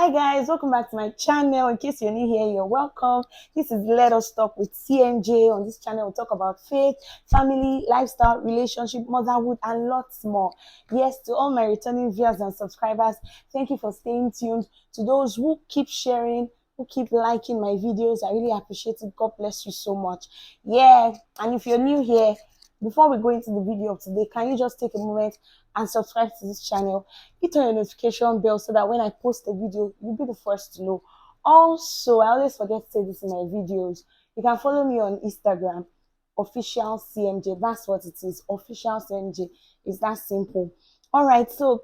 Hi guys, welcome back to my channel. In case you're new here, you're welcome. This is Let Us Talk with CMJ. On this channel, we'll talk about faith, family, lifestyle, relationship, motherhood, and lots more. Yes, to all my returning viewers and subscribers, thank you for staying tuned. To those who keep sharing, who keep liking my videos, I really appreciate it. God bless you so much. Yeah, and if you're new here, before we go into the video of today, can you just take a moment and subscribe to this channel? Hit on your notification bell so that when I post a video, you'll be the first to know. Also, I always forget to say this in my videos. You can follow me on Instagram, official CMJ. That's what it is. Official CMJ. It's that simple. All right. So,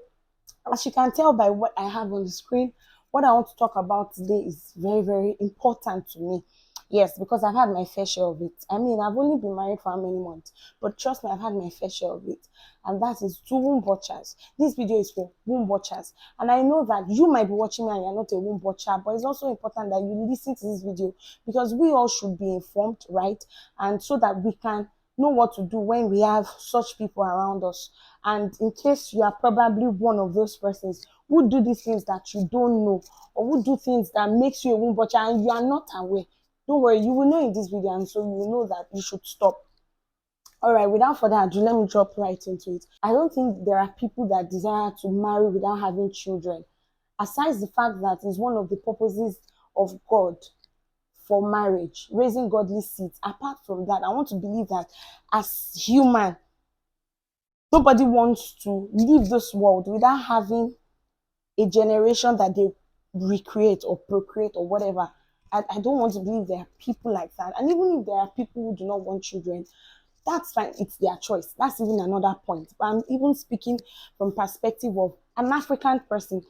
as you can tell by what I have on the screen, what I want to talk about today is very, very important to me. Yes, because I've had my fair share of it. I mean, I've only been married for how many months? But trust me, I've had my fair share of it. And that is to womb watchers. This video is for womb watchers. And I know that you might be watching me and you're not a womb watcher, but it's also important that you listen to this video because we all should be informed, right? And so that we can know what to do when we have such people around us. And in case you are probably one of those persons who do these things that you don't know, or who do things that makes you a womb watcher and you are not aware, don't worry, you will know in this video, and so you will know that you should stop. All right, without further ado, let me drop right into it. I don't think there are people that desire to marry without having children. Aside the fact that it's one of the purposes of God for marriage, raising godly seeds. Apart from that, I want to believe that as human, nobody wants to leave this world without having a generation that they recreate or procreate or whatever. I don't want to believe there are people like that. And even if there are people who do not want children, that's fine. It's their choice. That's even another point. But I'm even speaking from perspective of an African person,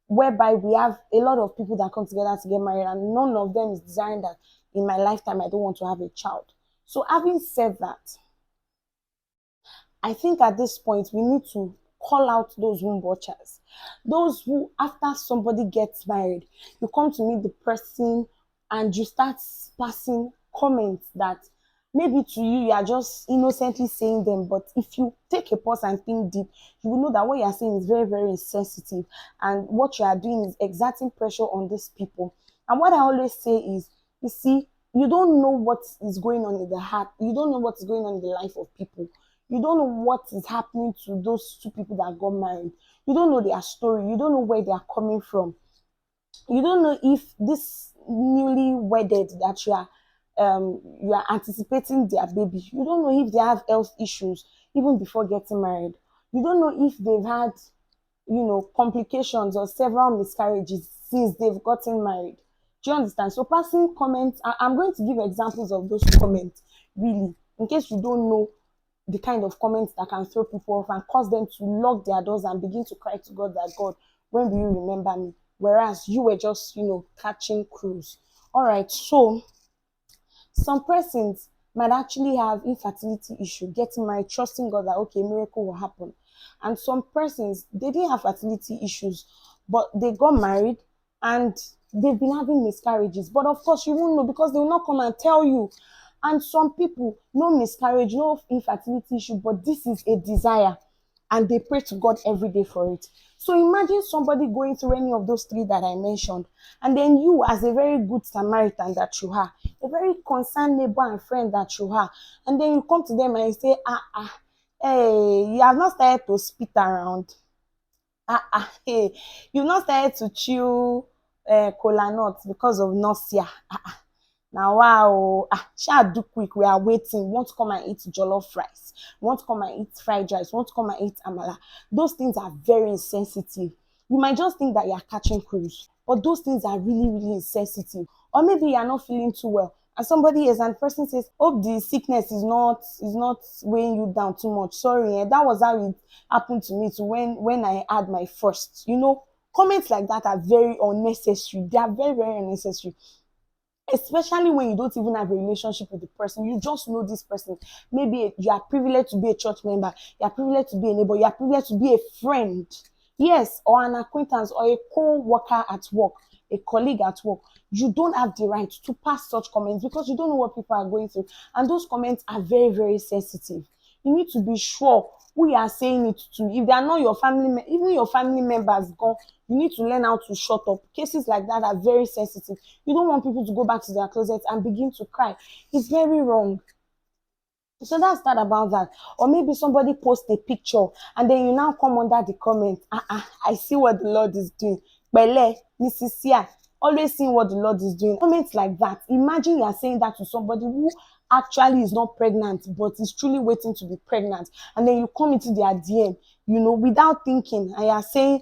whereby we have a lot of people that come together to get married, and none of them is desiring that in my lifetime I don't want to have a child. So having said that, I think at this point we need to call out those womb watchers. Those who, after somebody gets married, you come to meet the person and you start passing comments that maybe to you, you are just innocently saying them. But if you take a pause and think deep, you will know that what you are saying is very, very insensitive. And what you are doing is exerting pressure on these people. And what I always say is, you see, you don't know what is going on in the heart. You don't know what is going on in the life of people. You don't know what is happening to those two people that got married. You don't know their story. You don't know where they are coming from. You don't know if this newly wedded that you are anticipating their baby. You don't know if they have health issues even before getting married. You don't know if they've had, complications or several miscarriages since they've gotten married. Do you understand? So passing comments, I'm going to give examples of those comments, really, in case you don't know the kind of comments that can throw people off and cause them to lock their doors and begin to cry to God that, God, when will you remember me? Whereas you were just, catching cruise. All right, so some persons might actually have infertility issue, getting married, trusting God that, okay, a miracle will happen. And some persons, they didn't have fertility issues, but they got married and they've been having miscarriages. But of course, you won't know because they will not come and tell you. And some people, no miscarriage, no infertility issue, but this is a desire. And they pray to God every day for it. So imagine somebody going through any of those three that I mentioned, and then you, as a very good Samaritan that you are, a very concerned neighbor and friend that you are, and then you come to them and you say, hey, you have not started to spit around. Hey, you've not started to chew cola nuts because of nausea. Now, wow, shall do quick. We are waiting. Want to come and eat jollof rice? Want to come and eat fried rice? Want to come and eat amala? Those things are very insensitive. You might just think that you are catching cruise, but those things are really, really insensitive. Or maybe you are not feeling too well, and somebody is, and person says, "Hope the sickness is not weighing you down too much." Sorry, that was how it happened to me. To when I had my first, comments like that are very unnecessary. They are very, very unnecessary, especially when you don't even have a relationship with the person. You just know this person. Maybe you are privileged to be a church member, you are privileged to be a neighbor, you are privileged to be a friend, yes, or an acquaintance, or a co-worker at work, a colleague at work. You don't have the right to pass such comments because you don't know what people are going through, and those comments are very, very sensitive. You need to be sure who you are saying it to. If they are not your family, even your family members gone, you need to learn how to shut up. Cases like that are very sensitive. You don't want people to go back to their closet and begin to cry. It's very wrong. So that's that about that. Or maybe somebody posts a picture and then you now come under the comment. I see what the Lord is doing. Bele, Mrs. Sia, always seeing what the Lord is doing. Comments like that. Imagine you are saying that to somebody who actually is not pregnant, but is truly waiting to be pregnant. And then you come into their DM, without thinking, and you are saying,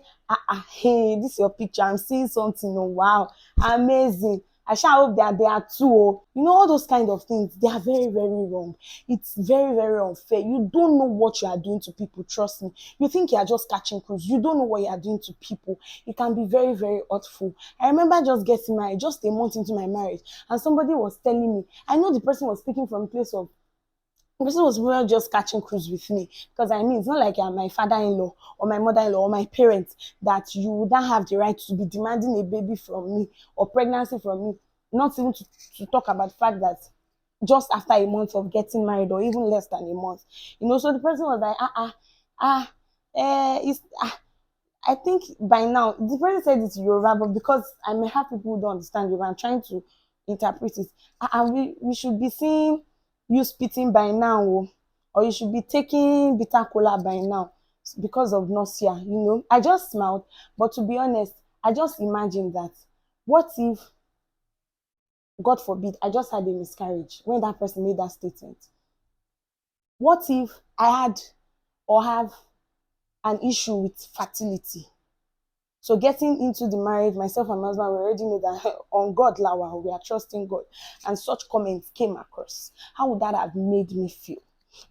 hey, this is your picture. I'm seeing something. Oh, wow, amazing. I shall hope that they are too. Oh. All those kind of things, they are very, very wrong. It's very, very unfair. You don't know what you are doing to people, trust me. You think you are just catching cruise. You don't know what you are doing to people. It can be very, very hurtful. I remember just getting married, just a month into my marriage, and somebody was telling me, I know the person was speaking from a place of, the person was really just catching cruise with me, because I mean, it's not like you're my father-in-law or my mother-in-law or my parents that you would not have the right to be demanding a baby from me or pregnancy from me. Not even to talk about the fact that just after a month of getting married or even less than a month, so the person was like, it's I think by now the person said it's Yoruba, but because I may have people who don't understand Yoruba, I'm trying to interpret it. And we should be seeing you spitting by now, or you should be taking bitter cola by now because of nausea. I just smiled, but to be honest, I just imagined that. What if, God forbid, I just had a miscarriage when that person made that statement? What if I had or have an issue with fertility? So getting into the marriage, myself and my husband, we already know that on God, Lawa, we are trusting God. And such comments came across. How would that have made me feel?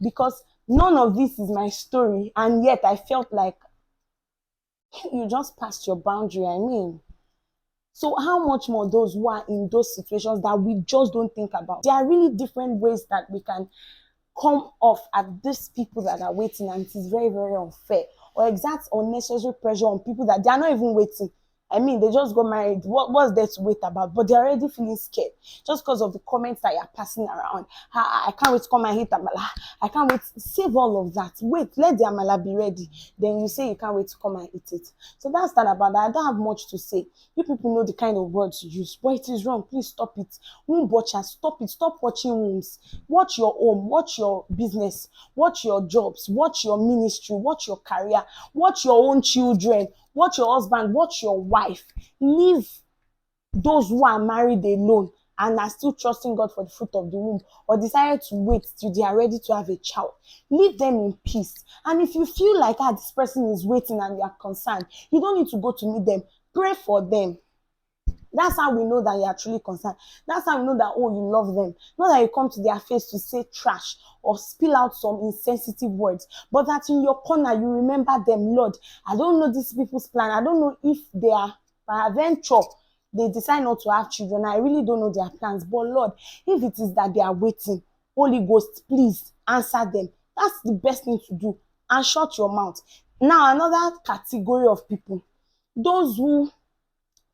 Because none of this is my story. And yet I felt like you just passed your boundary. I mean, so how much more those who are in those situations that we just don't think about? There are really different ways that we can come off at these people that are waiting, and it is very, very unfair, or exert unnecessary pressure on people that they are not even waiting. I mean, they just got married. What's there to wait about? But they're already feeling scared just because of the comments that you're passing around. I can't wait to come and hit Amala. I can't wait. Save all of that. Wait, let the Amala be ready. Then you say you can't wait to come and eat it. So that's that about that. I don't have much to say. You people know the kind of words you use, but it is wrong. Please stop it. Womb watchers, stop it. Stop watching wombs. Watch your home. Watch your business. Watch your jobs. Watch your ministry. Watch your career. Watch your own children. Watch your husband, watch your wife. Leave those who are married alone and are still trusting God for the fruit of the womb, or decided to wait till they are ready to have a child. Leave them in peace. And if you feel like this person is waiting and you are concerned, you don't need to go to meet them. Pray for them. That's how we know that you are truly concerned. That's how we know that, you love them. Not that you come to their face to say trash or spill out some insensitive words, but that in your corner you remember them. Lord, I don't know these people's plan. I don't know if they are, by adventure, they decide not to have children. I really don't know their plans. But Lord, if it is that they are waiting, Holy Ghost, please answer them. That's the best thing to do. And shut your mouth. Now, another category of people, those who,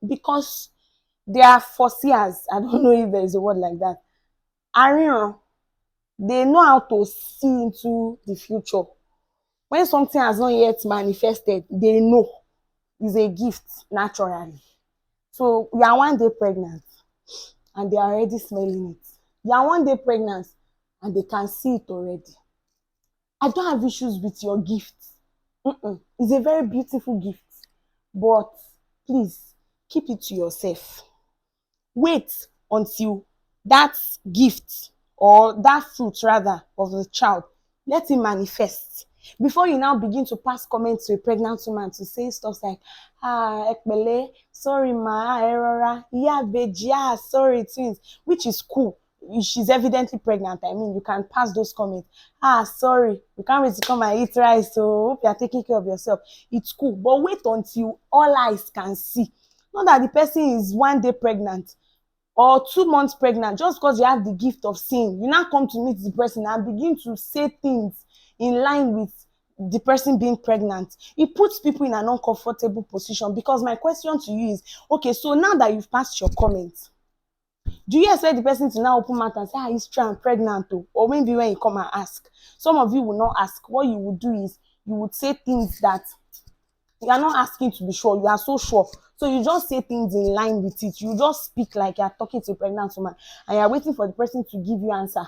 because they are foreseers. I don't know if there is a word like that. Ariran, they know how to see into the future. When something has not yet manifested, they know it's a gift naturally. So you are one day pregnant and they are already smelling it. You are one day pregnant and they can see it already. I don't have issues with your gift. It's a very beautiful gift. But please, keep it to yourself. Wait until that gift, or that fruit rather, of the child, let it manifest before you now begin to pass comments to a pregnant woman to say stuff like, ekpele, sorry ma, erora, yeah beji, sorry twins, which is cool. She's evidently pregnant. I mean, you can pass those comments. Sorry, you can't wait to come and eat rice, so hope you're taking care of yourself. It's cool, but wait until all eyes can see. Not that the person is one day pregnant or 2 months pregnant, just because you have the gift of seeing. You now come to meet the person and begin to say things in line with the person being pregnant. It puts people in an uncomfortable position, because my question to you is, okay, so now that you've passed your comments, Do you expect the person to now open mouth and say, it's true, I'm pregnant too? Or maybe when you come and ask. Some of you will not ask. What you would do is you would say things that you are not asking to be sure. You are so sure. So you just say things in line with it. You just speak like you're talking to a pregnant woman and you're waiting for the person to give you answer.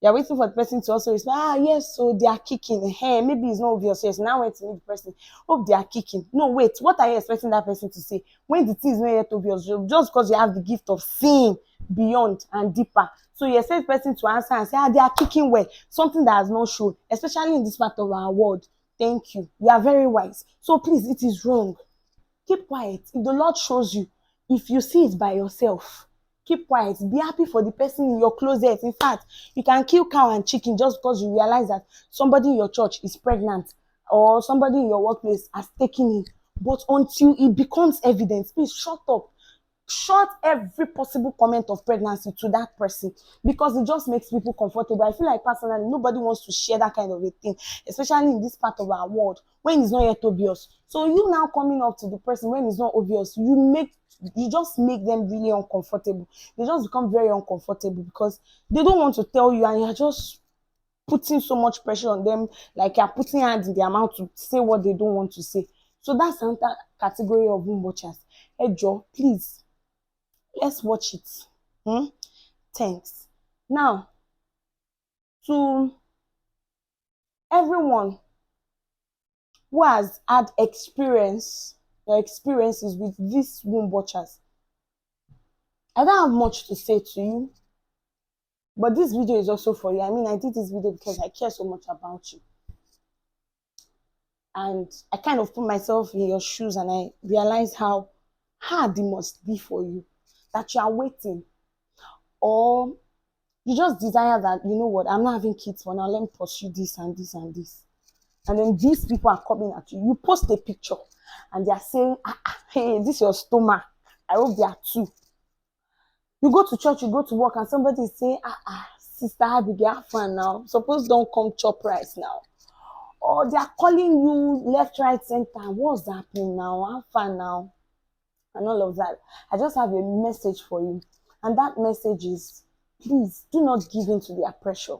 You're waiting for the person to also respond. Yes, so they are kicking. Hey, maybe it's not obvious. Yes, now wait to meet the person. Hope they are kicking. No, wait. What are you expecting that person to say when the thing is not yet obvious? Just because you have the gift of seeing beyond and deeper. So you expect the person to answer and say, they are kicking well. Something that has not shown, especially in this part of our world. Thank you. You are very wise. So please, it is wrong. Keep quiet. If the Lord shows you, if you see it by yourself, keep quiet. Be happy for the person in your closet. In fact, you can kill cow and chicken just because you realize that somebody in your church is pregnant or somebody in your workplace has taken it. But until it becomes evident, please shut up. Shut every possible comment of pregnancy to that person because it just makes people comfortable. I feel like personally, nobody wants to share that kind of a thing, especially in this part of our world when it's not yet obvious. So you now coming up to the person when it's not obvious, you just make them really uncomfortable. They just become very uncomfortable because they don't want to tell you and you're just putting so much pressure on them, like you're putting hands in their mouth to say what they don't want to say. So that's another category of womb watchers. Hey Joe, please, let's watch it. Thanks. Now, to everyone who has had experiences with these womb watchers, I don't have much to say to you, but this video is also for you. I mean, I did this video because I care so much about you. And I kind of put myself in your shoes and I realized how hard it must be for you, that you are waiting, or you just desire that, you know what, I'm not having kids for now, let me pursue this and this and this. And then these people are coming at you. You post a picture and they are saying, hey, this is your stomach. I hope they are two. You go to church, you go to work, and somebody is saying, Sister Abigail, have fun now. Suppose don't come chop rice now. Or they are calling you left, right, center. What's happening now? Have fun now. And all of that. I just have a message for you. And that message is, please do not give in to their pressure.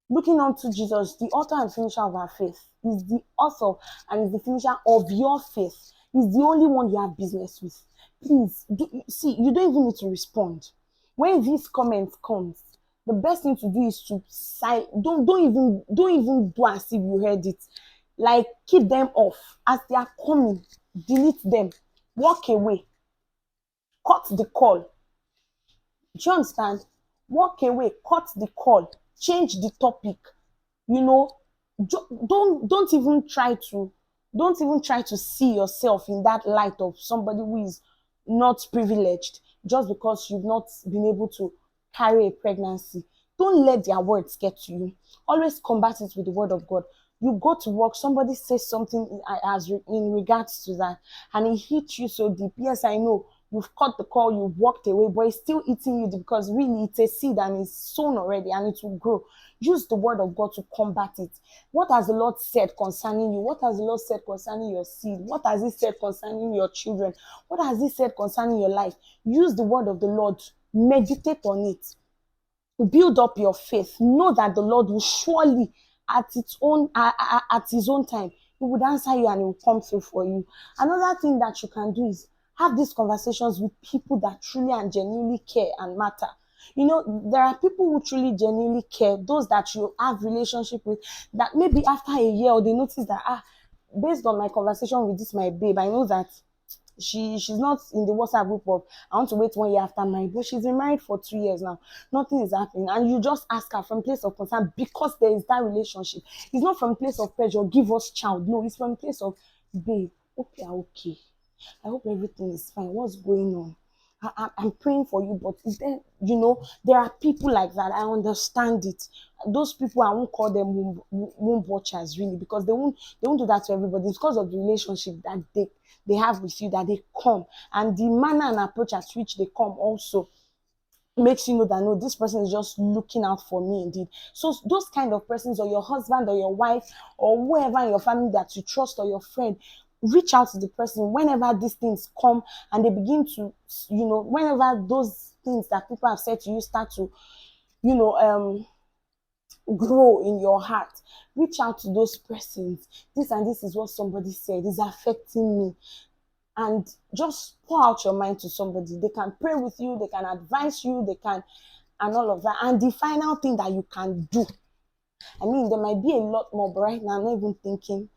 Looking unto Jesus, the author and finisher of our faith, is the author and is the finisher of your faith. He's the only one you have business with. Please, see, you don't even need to respond. When these comments comes, the best thing to do is to don't even do as if you heard it. Like, keep them off. As they are coming, delete them. Walk away. Cut the call. Do you understand? Walk away. Cut the call. Change the topic. Don't even try to see yourself in that light of somebody who is not privileged just because you've not been able to carry a pregnancy. Don't let their words get to you. Always combat it with the word of God. You go to work, somebody says something in regards to that, and it hits you so deep. Yes, I know. You've cut the call, you've walked away, but it's still eating you because really it's a seed and it's sown already and it will grow. Use the word of God to combat it. What has the Lord said concerning you? What has the Lord said concerning your seed? What has He said concerning your children? What has He said concerning your life? Use the word of the Lord. Meditate on it. Build up your faith. Know that the Lord will surely, at His own time, He would answer you and He will come through for you. Another thing that you can do is have these conversations with people that truly and genuinely care and matter. There are people who truly genuinely care, those that you have relationship with, that maybe after a year they notice that, based on my conversation with this my babe, I know that she's not in the WhatsApp group of I want to wait 1 year after marriage, but she's been married for 2 years now. Nothing is happening. And you just ask her from place of concern because there is that relationship. It's not from place of pressure, give us child. No, it's from place of, babe, okay. I hope everything is fine. What's going on? I'm praying for you, but there are people like that. I understand it. Those people, I won't call them womb watchers really, because they won't do that to everybody. It's because of the relationship that they have with you that they come, and the manner and approach at which they come also makes you know that no, this person is just looking out for me indeed. So those kind of persons, or your husband or your wife or whoever in your family that you trust, or your friend, reach out to the person whenever these things come and they begin to, whenever those things that people have said to you start to, you know, grow in your heart. Reach out to those persons. This and this is what somebody said is affecting me, and just pour out your mind to somebody. They can pray with you, they can advise you, they can, and all of that. And the final thing that you can do, I mean, there might be a lot more, but right now I'm not even thinking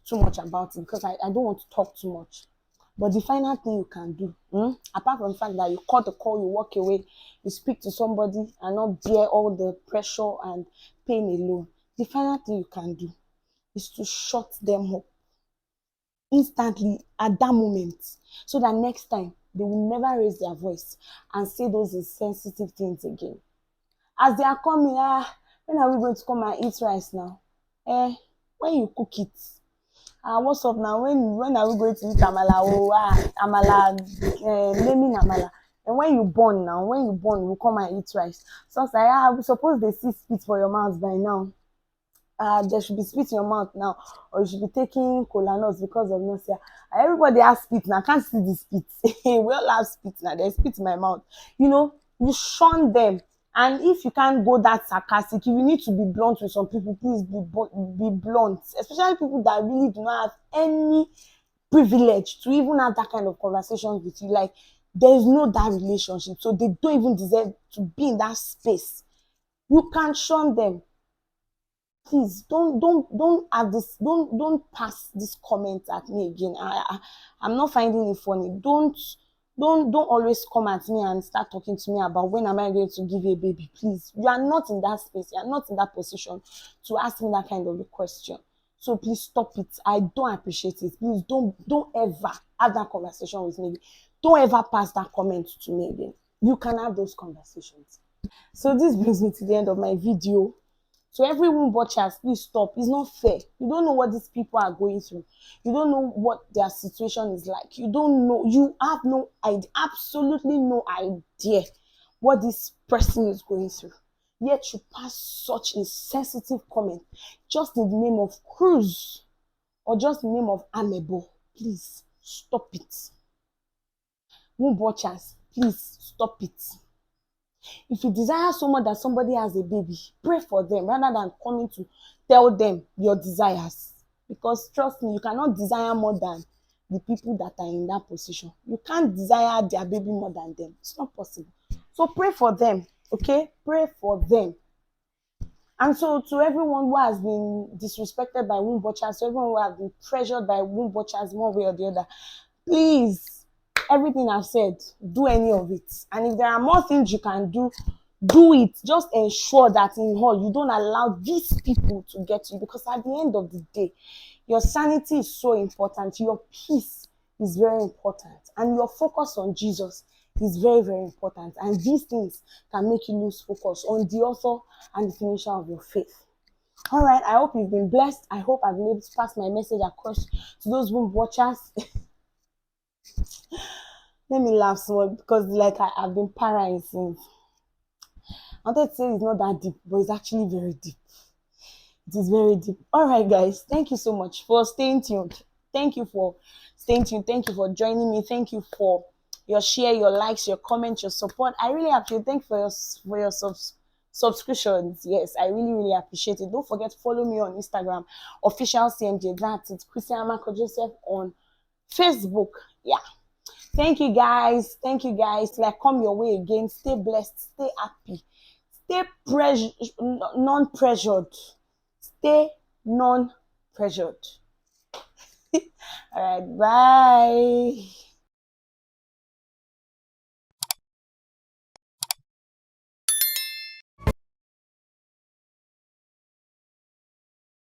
too much about it because I don't want to talk too much. But the final thing you can do, apart from the fact that you cut the call, you walk away, you speak to somebody and not bear all the pressure and pain alone, the final thing you can do is to shut them up instantly at that moment, so that next time they will never raise their voice and say those insensitive things again. As they are coming, when are we going to come and eat rice now? When you cook it. What's up now? When are we going to eat amala? Amala, naming amala. And when you born, we'll come and eat rice. So I was like, we suppose they see spit for your mouth by now. There should be spit in your mouth now, or you should be taking kola nuts because of nausea. Everybody has spit now. I can't see the spit. We all have spit now. There's spit in my mouth. You shun them. And if you can't go that sarcastic, if you need to be blunt with some people, please be blunt. Especially people that really do not have any privilege to even have that kind of conversation with you. Like, there is no that relationship, so they don't even deserve to be in that space. You can shun them. Please don't have this, don't pass this comment at me again. I'm not finding it funny. Don't always come at me and start talking to me about when am I going to give you a baby. Please, you are not in that space, you are not in that position to ask me that kind of a question. So please stop it. I don't appreciate it. Please don't ever have that conversation with me. Don't ever pass that comment to me again. You can have those conversations. So this brings me to the end of my video. So everyone watchers, please stop. It's not fair. You don't know what these people are going through. You don't know what their situation is like. You don't know. You have no idea, absolutely no idea what this person is going through. Yet you pass such insensitive comment just in the name of cruise or just in the name of amebo. Please stop it. Womb watchers, please stop it. If you desire so much that somebody has a baby, pray for them rather than coming to tell them your desires. Because trust me, you cannot desire more than the people that are in that position. You can't desire their baby more than them. It's not possible. So pray for them, okay? Pray for them. And so to everyone who has been disrespected by womb watchers, to everyone who has been pressured by womb watchers one way or the other, please, everything I've said, do any of it. And if there are more things you can do, do it. Just ensure that in all you don't allow these people to get to you, because at the end of the day, your sanity is so important, your peace is very important, and your focus on Jesus is very, very important. And these things can make you lose focus on the author and the finisher of your faith. All right, I hope you've been blessed. I hope I've been able to pass my message across to those womb watchers. Let me laugh small because I've been parrying since. I wanted to say it's not that deep, but it's actually very deep. It is very deep. All right, guys, thank you so much for staying tuned. Thank you for staying tuned. Thank you for joining me. Thank you for your share, your likes, your comments, your support. I really appreciate it. Thank you for your subscriptions. Yes, I really, really appreciate it. Don't forget to follow me on Instagram, official CMJ. That's it. Christian Marco Joseph on Facebook. Yeah. Thank you guys. Thank you guys. Till I come your way again. Stay blessed. Stay happy. Stay non-pressured. Stay non-pressured. All right. Bye.